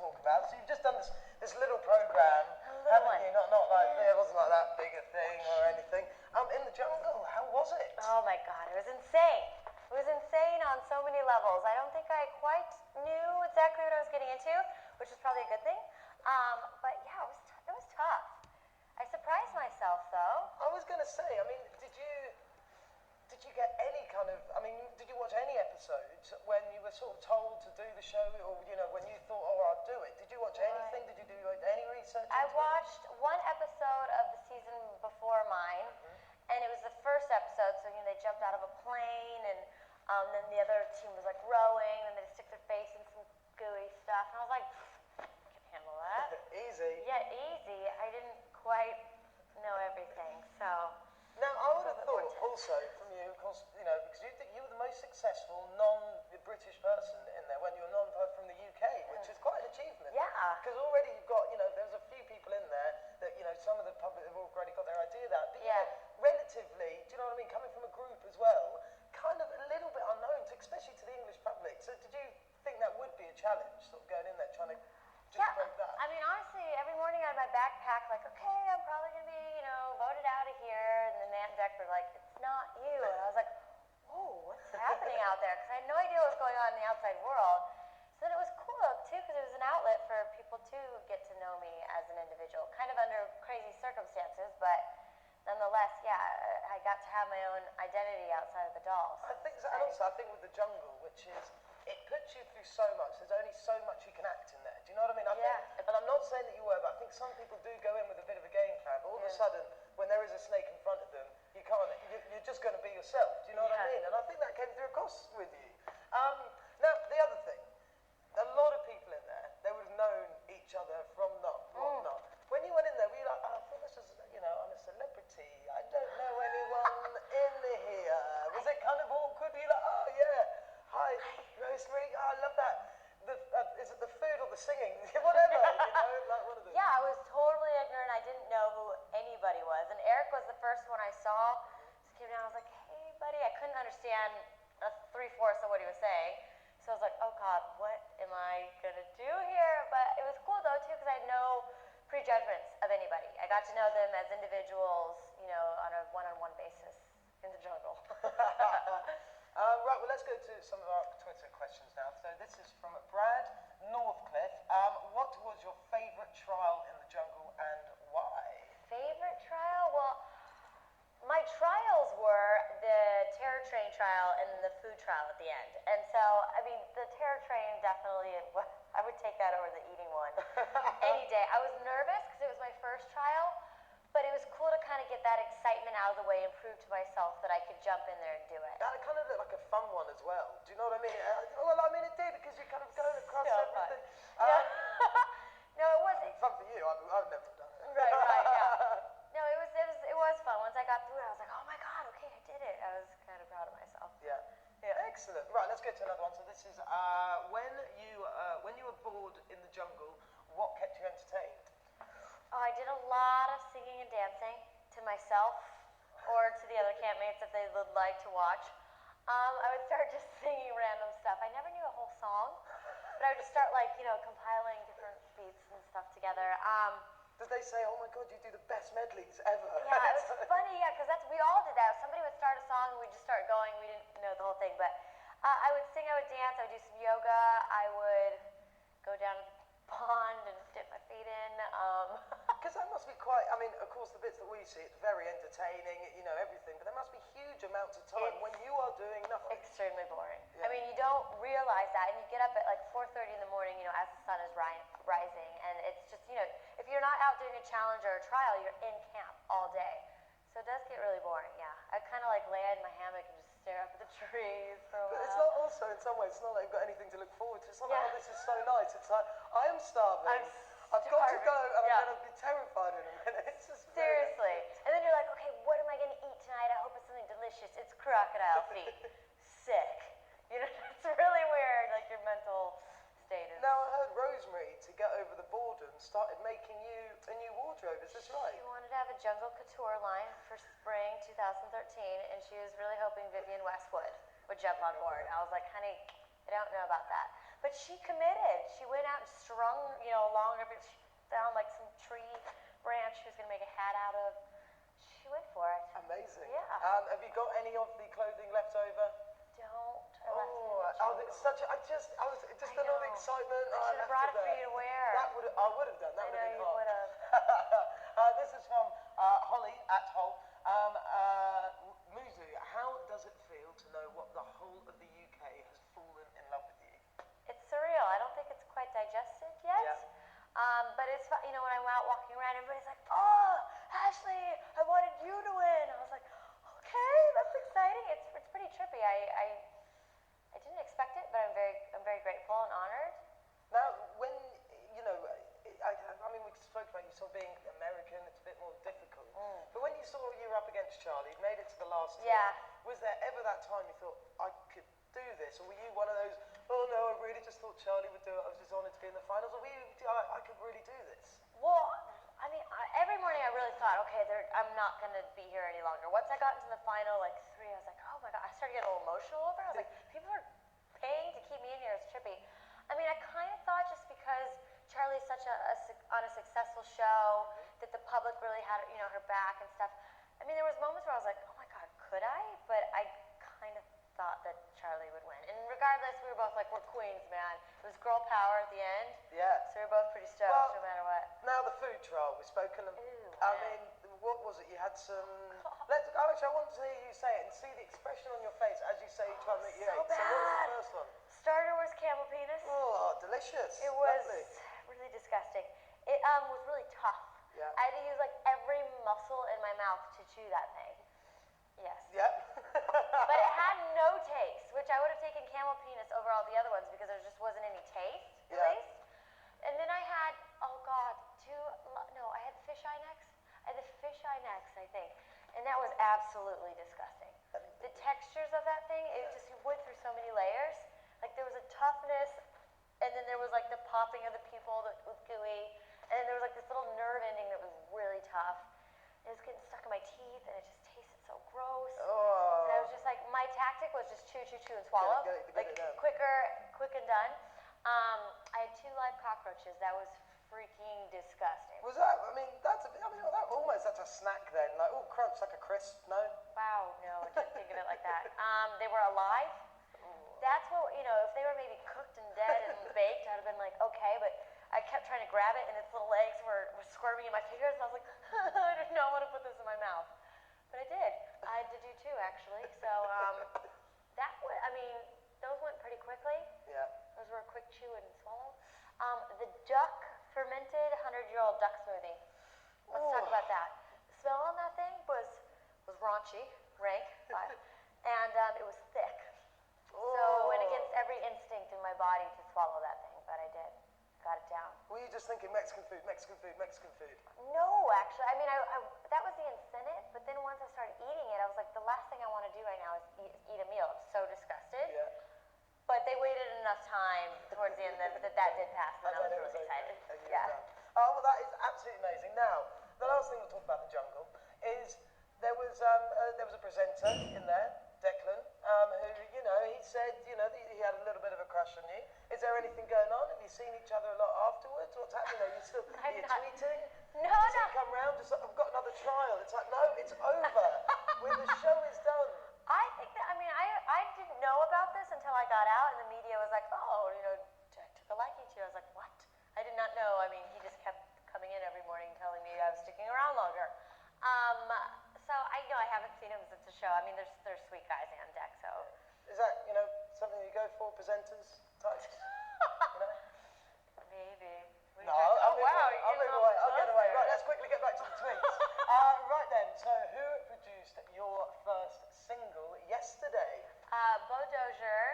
talk about. So you've just done this little program, haven't you? Not like it wasn't like that big a thing or anything. In the jungle, how was it? Oh my God, it was insane. It was insane on so many levels. I don't think I quite knew exactly what I was getting into, which is probably a good thing. But yeah, it was tough. I surprised myself though. I was going to say, I mean, did you get any kind of, I mean, did you watch any episodes when you were sort of told to do the show, or, you know, when you thought, oh, I'll do it? Did you watch anything? Did you do any research? I watched one episode of the season before mine, and it was the first episode, so, you know, they jumped out of a plane, and then the other team was, like, rowing, and they stick their face in some gooey stuff, and I was like, I can handle that. Easy. Yeah, easy. I didn't quite know everything, so... Now, I would have thought also from you, of course, you know, because you were the most successful non-British person in there when you were from the UK, which is quite an achievement. Yeah. Because already you've got, you know, there's a few people in there that, you know, some of the public have already got their idea of that. But, you know, relatively, do you know what I mean, coming from a group as well, kind of a little bit unknown, especially to the English public. So did you think that would be a challenge, sort of going in there trying to just break that? I mean, honestly, every morning I had my backpack, like, okay, I'm probably going to be, you know, voted out of here. And then Matt and Deck were like, it's not you. And I was like, oh, what's happening out there? Because I had no idea what was going on in the outside world. So then it was cool, too, because it was an outlet for people to get to know me as an individual, kind of under crazy circumstances, but nonetheless, yeah, I got to have my own identity outside of the dolls. I think so, and also I think with the jungle, which is, it puts you through so much. There's only so much you can act in there. Do you know what I mean? I think, and I'm not saying that you were, but I think some people do go in with a bit of a game plan. But all of a sudden, when there is a snake in front of them, you can't. You're just going to be yourself. Do you know what I mean? And I think that came through across with you. Now, the other thing, a lot of people in there, they would have known each other from whatnot. When you went in there, were you like, oh, I thought this was, you know, I'm a celebrity. I don't know anyone in here. Was it kind of awkward? Were you like, oh yeah, hi, Rosemary, oh, I love that. Is it the food or the singing? Whatever, you know, like one of them. Yeah, I was totally ignorant. I didn't know who anybody was. And Eric was the first one I saw. So I came down, I was like, hey, buddy. I couldn't understand 3/4 of what he was saying. So I was like, oh, God, what am I going to do here? But it was cool, though, too, because I had no prejudgments of anybody. I got to know them as individuals, you know, on a one-on-one basis in the jungle. Right, well, let's go to some of our Twitter questions now. So this is from Brad Northcliffe. What was your favourite trial in the jungle and why? Favorite trial? Well, my trials were the terror train trial and the food trial at the end. And so, I mean, the terror train definitely, I would take that over the eating one any day. I was nervous because it was my first trial, but it was cool to kind of get that excitement out of the way and prove to myself that I could jump in there and do it. That kind of looked like a fun one as well. Do you know what I mean? Well, I mean, it did because you're kind of going across everything. No, it wasn't. Fun for you. I've never done it. Right, yeah. No, it was fun. Once I got through it, I was like, oh my God, okay, I did it. I was kind of proud of myself. Yeah. Excellent. Right, let's go to another one. So this is when you were bored in the jungle, what kept you entertained? Oh, I did a lot of singing and dancing to myself or to the other campmates if they would like to watch. I would start just singing random stuff. I never knew a whole song, but I would just start, like, you know, compiling different beats and stuff together. Did they say, oh my God, you do the best medleys ever? Yeah, it was funny, yeah, because we all did that. Somebody would start a song and we'd just start going. We didn't know the whole thing, but I would sing, I would dance, I would do some yoga, I would go down to the pond and dip my feet in. Because that must be quite, I mean, of course, the bits that we see, it's very entertaining, you know, everything, but there must be huge amounts of time when you are doing nothing. Extremely boring. Yeah. I mean, you don't realize that, and you get up at like 4:30 in the morning, you know, as the sun is rising, and it's just, you know, if you're not out doing a challenge or a trial, you're in camp all day. So it does get really boring, yeah. I kind of like lay in my hammock and just stare up at the trees for a while. But it's not also, in some ways, it's not like you've got anything to look forward to. It's not like, oh, this is so nice. It's like, I am starving. I've got to go, and I'm going to be terrified in a minute. It's just seriously. And then you're like, okay, what am I going to eat tonight? I hope it's something delicious. It's crocodile feet. Sick. You know, it's really weird, like your mental state is. Now, I heard Rosemary, to get over the boredom, started making you a new wardrobe. Is this right? She wanted to have a jungle couture line for spring 2013, and she was really hoping Vivienne Westwood would jump on board. I was like, honey, I don't know about that. But she committed. She went out and strung, along her, she found like some tree branch she was going to make a hat out of. She went for it. Amazing. Yeah. Have you got any of the clothing left over? Don't. It's such a, just all the excitement. I should have brought it for you to wear. I would have done. That would have been hot. I know you would have. This is from Holly at Hull. Muzu, how does it feel to know what the whole of the UK has fallen in love with you? It's surreal. I don't think it's quite digested yet. Yeah. But it's fun. When I'm out walking around, everybody's like, "Oh, Ashley, I wanted you to win." I was like, "Okay, that's exciting." It's pretty trippy. I didn't expect it, but I'm very grateful and honored. Now, when we spoke about you sort of being American, it's a bit more difficult. But when you saw you were up against Charlie, you'd made it to the last two, was there ever that time you thought, I could do this? Or were you one of those, oh no, I really just thought Charlie would do it, I was just honoured to be in the finals? Or were you, I could really do this? Well, every morning I really thought, okay, I'm not going to be here any longer. Once I got into the final, like 3, I was like, oh my God, I started getting a little emotional over it. I was like, people are paying to keep me in here, it's trippy. I kind of thought just because Charlie's such on a successful show that the public really had, her back and stuff. There was moments where I was like, oh my God, could I? But I kind of thought that Charlie would win. And regardless, we were both like, we're queens, man. It was girl power at the end. Yeah. So we were both pretty stoked, no matter what. Now the food trial, we've spoken of. What was it? You had some. I want to hear you say it and see the expression on your face as you say each one that you ate. Bad. So what was the first one? Starter was camel penis. Oh, delicious. It was lovely. Really disgusting. It was really tough. Yeah. I had to use like every muscle in my mouth to chew that thing. Yes. Yep. But it had no taste, which I would have taken camel penis over all the other ones because there just wasn't any taste, at least. And then I had, I had fisheye necks. I had the fisheye necks, I think. And that was absolutely disgusting. The textures of that thing, it just went through so many layers. Like there was a toughness, and then there was like the popping of the pupil that was gooey, and then there was like this little nerve ending that was really tough. It was getting stuck in my teeth, and it just tasted so gross. Oh. And I was just like, my tactic was just chew, and swallow. Get it done. Quick and done. I had 2 live cockroaches. That was freaking disgusting. Was that? That's a snack then. Like, oh, crunch, like a crisp. No. Wow, no, I didn't think of it like that. They were alive. That's what if they were maybe cooked and dead and baked, I'd have been like, okay. But I kept trying to grab it, and its little legs were squirming in my fingers, and I was like, I did not want to put this in my mouth. But I did. I did you too, actually. So those went pretty quickly. Yeah. Those were a quick chew and swallow. The duck fermented 100-year-old duck smoothie. Let's talk about that. The smell on that thing was raunchy, rank, and it was thick. So it went against every instinct in my body to swallow that thing, but I did. Got it down. Were you just thinking Mexican food, Mexican food, Mexican food? No, actually. That was the incentive, but then once I started eating it, I was like, the last thing I want to do right now is eat a meal. I'm so disgusted. Yeah. But they waited enough time towards the end that did pass, and I was really excited. Yeah. Oh, well, that is absolutely amazing. Now, the last thing we'll talk about the jungle is there was a presenter in there, Declan, who, he said, that he had a little bit of a crush on you. Is there anything going on? Have you seen each other a lot afterwards? What's happening? Are you tweeting? No, Does he come round? Just like, I've got another trial. It's like, no, it's over. When the show is done. I think that, I didn't know about this until I got out, and the media was like, oh, Jack took a liking to you. I was like, what? I did not know. He just kept coming in every morning telling me I was sticking around longer. So I haven't seen him since the show. There's sweet guys on deck, so. Is that, something you go for, presenters, types? Maybe. I'll get away. Right, let's quickly get back to the tweets. Right then, so who produced your first single yesterday? Bo Dozier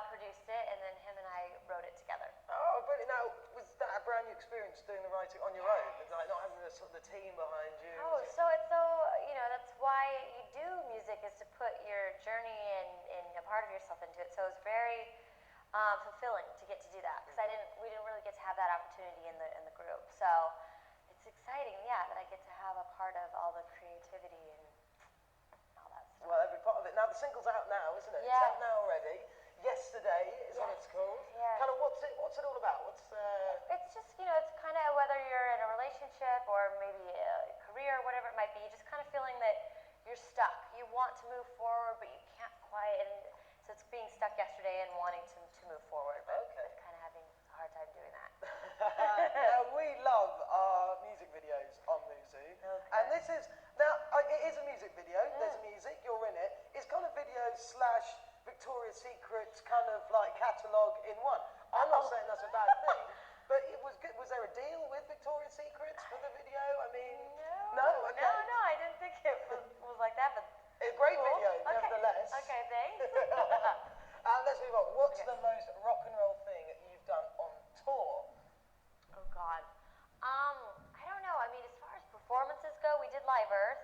produced it, and then him and I wrote it together. Oh, brilliant. Now, was that a brand new experience doing the writing on your own? Like not having the team behind you? Oh, so it's that's why you do music, is to put your journey and a part of yourself into it. So it's very fulfilling to get to do that, because we didn't really get to have that opportunity in the group. So it's exciting, that I get to have a part of all the creativity and all that stuff. Well, every part of it. Now the single's out now, isn't it? Yeah. It's out now already. Yesterday is on its might be just kind of feeling that you're stuck. You want to move forward, but you can't quite. And so it's being stuck yesterday and wanting to move forward, but kind of having a hard time doing that. Now, we love our music videos on Muzu. And this is, it is a music video. There's music, you're in it. It's kind of videos / Victoria's Secret kind of like catalogue in one. I'm not saying that's a bad thing, but it was good. Was there a deal with Victoria's Secret for the video? I mean, no, okay. No, I didn't think it was like that, but it's a great video, nevertheless. Okay, thanks. Let's move on. What's the most rock and roll thing you've done on tour? Oh God, I don't know. I mean, as far as performances go, we did Live Earth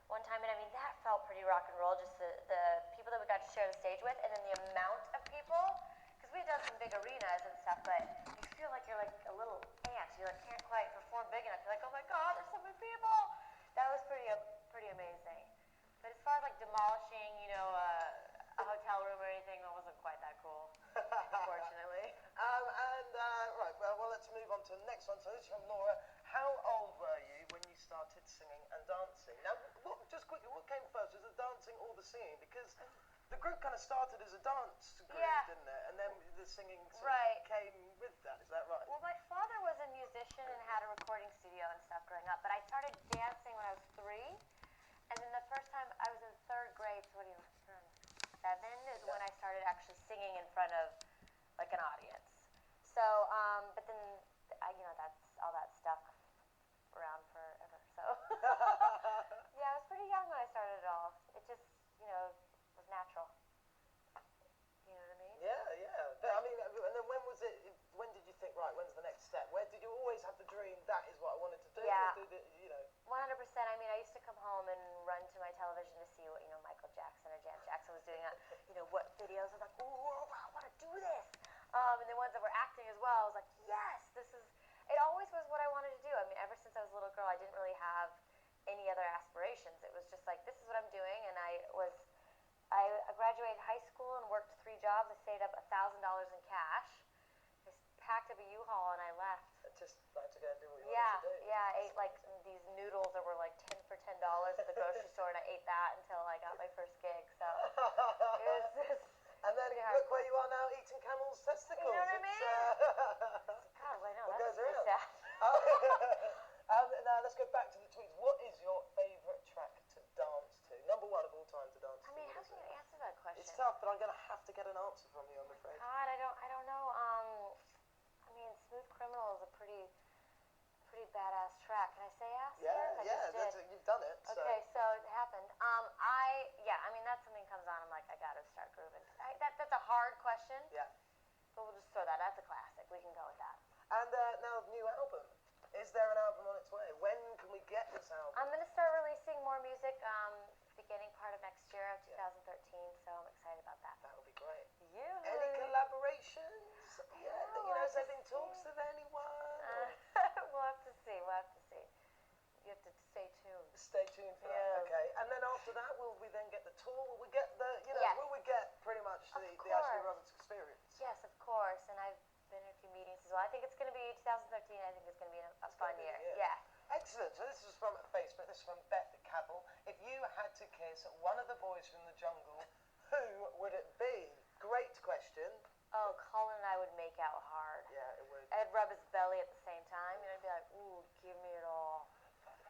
one time, and I mean that felt pretty rock and roll. Just the people that we got to share the stage with, and then the amount of people. Because we had done some big arenas and stuff, but you feel like you're like a little ant. You like can't quite perform big enough. You're like, oh my God, there's so many people. That was pretty amazing. But as far as like demolishing, a hotel room or anything, that wasn't quite that cool, unfortunately. Right, well, let's move on to the next one. So this is from Laura. How old were you when you started singing and dancing? Now, just quickly, what came first? Was the dancing or the singing? Because the group kind of started as a dance group, didn't it? And then the singing sort of came with that. Is that right? Well, my father was a musician and had a recording studio and stuff growing up, but I started dancing when I was 3. And then the first time I was in 3rd grade, so what are you, 7, is when I started actually singing in front of like an audience. So, but then, that's all that stuck around forever. So, yeah, I was pretty young when I started it all. It just, was natural. You know what I mean? Yeah. But, I mean, and then when did you think, right, when's the next step? Where did you always have the dream, that is what I wanted to do? Yeah. Or did it, 100%. I mean, I used to come home and run to my television to see what, Michael Jackson or Janet Jackson was doing, what videos. I was like, ooh, I want to do this. And the ones that were acting as well, I was like, yes, it always was what I wanted to do. I mean, ever since I was a little girl, I didn't really have any other aspirations. It was just like, this is what I'm doing, and I graduated high school and worked 3 jobs. I saved up $1,000 in cash. I packed up a U-Haul and I left. Just like to go and do what you wanted to do. Yeah, I ate like these noodles that were like 10 for $10 at the grocery store, and I ate that until I got my first gig. So it was and then look where you are now, eating camel's testicles. You know what I mean? God, I know. What That's goes around? sad. Now let's go back to the tweets. What is your favourite track to dance to? Number 1 of all time to dance to. I mean, how can you answer that question? It's tough, but I'm going to have to get an answer from you, I'm afraid. God, I don't know. I mean, Smooth Criminal is a pretty badass track. Can I say ass? You've done it. Okay, so it happened. I mean, that's something comes on, I'm like, I gotta start grooving. That's a hard question. Yeah. But we'll just throw that. That's a classic. We can go with that. And now, new album. Is there an album on its way? When can we get this album? I'm gonna start releasing more music beginning part of next year of 2013. So I'm excited about that. That would be great. Yeah. Any collaborations? Has there been talks of anyone? We'll have to see. You have to stay tuned. Stay tuned for that. Okay. And then after that, will we then get the tour? Will we get will we get pretty much the Ashley Roberts experience? Yes, of course. And I've been in a few meetings as well. I think it's going to be 2013. I think it's going to be a fun year. Yeah. Excellent. So this is from Facebook. This is from Beth Cabell. If you had to kiss one of the boys from the jungle, who would it be? Great question. Oh, Colin and I would make out hard. Yeah, it would. I'd rub his belly at the same time, and I'd be like, ooh, give me it all.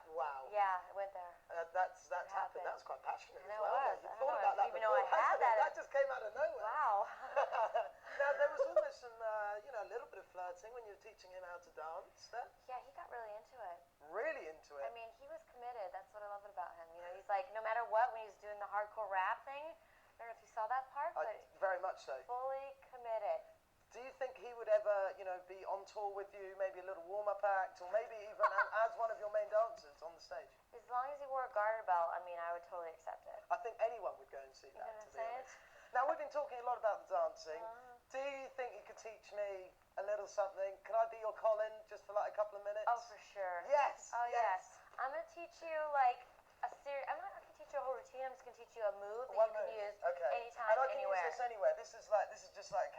Wow. Yeah, it went there. That's happened. That's quite passionate as well. It was. You thought about that even though I had that. That just came out of nowhere. Wow. Now, there was almost some, a little bit of flirting when you were teaching him how to dance there. Yeah, he got really into it. Really into it? I mean, he was committed. That's what I love about him. He's like, no matter what, when he's doing the hardcore rap thing, I don't know if you saw that part, but very much so. Fully committed. Do you think he would ever, be on tour with you, maybe a little warm-up act, or maybe even as one of your main dancers on the stage? As long as he wore a garter belt, I mean, I would totally accept it. I think anyone would go and see that, to be honest. Now, we've been talking a lot about the dancing. Do you think you could teach me a little something? Can I be your Colin just for like a couple of minutes? Oh, for sure. Yes. Oh, yes. I'm going to teach you like a series. I'm not going to teach you a whole routine. I'm just going to teach you a move that you can use anytime, and I can anywhere. use this anywhere. This is just like